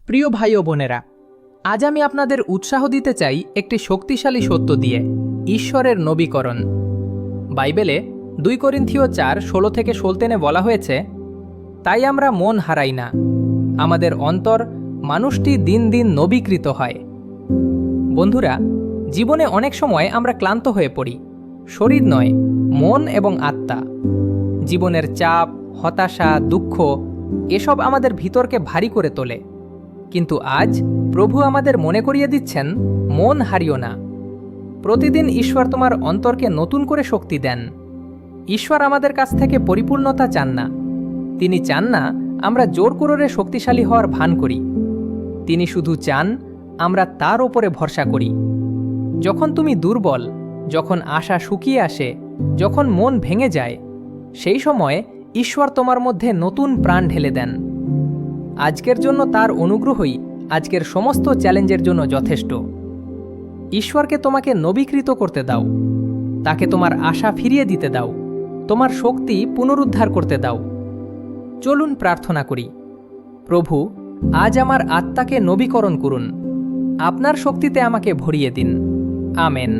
প্রিয় ভাই ও বোনেরা, আজ আমি আপনাদের উৎসাহ দিতে চাই একটি শক্তিশালী সত্য দিয়ে, ঈশ্বরের নবীকরণ। বাইবেলে 2 করিন্থীয় 4:16-17 বলা হয়েছে, তাই আমরা মন হারাই না, আমাদের অন্তর মানুষটি দিন দিন নবীকৃত হয়। বন্ধুরা, জীবনে অনেক সময় আমরা ক্লান্ত হয়ে পড়ি, শরীর নয়, মন এবং আত্মা। জীবনের চাপ, হতাশা, দুঃখ এসব আমাদের ভিতরকে ভারী করে তোলে। কিন্তু আজ প্রভু আমাদের মনে করিয়ে দিচ্ছেন, মন হারিও না। প্রতিদিন ঈশ্বর তোমার অন্তরকে নতুন করে শক্তি দেন। ঈশ্বর আমাদের কাছ থেকে পরিপূর্ণতা চান না। তিনি চান না আমরা জোর করে শক্তিশালী হওয়ার ভান করি। তিনি শুধু চান আমরা তার ওপরে ভরসা করি। যখন তুমি দুর্বল, যখন আশা শুকিয়ে আসে, যখন মন ভেঙে যায়, সেই সময় ঈশ্বর তোমার মধ্যে নতুন প্রাণ ঢেলে দেন। আজকের জন্য তার অনুগ্রহই আজকের সমস্ত চ্যালেঞ্জের জন্য যথেষ্ট। ঈশ্বরকে তোমাকে নবীকৃত করতে দাও, তাকে তোমার আশা ফিরিয়ে দিতে দাও, তোমার শক্তি পুনরুদ্ধার করতে দাও। চলুন প্রার্থনা করি। প্রভু, আজ আমার আত্মাকে নবীকরণ করুন, আপনার শক্তিতে আমাকে ভরিয়ে দিন। আমেন।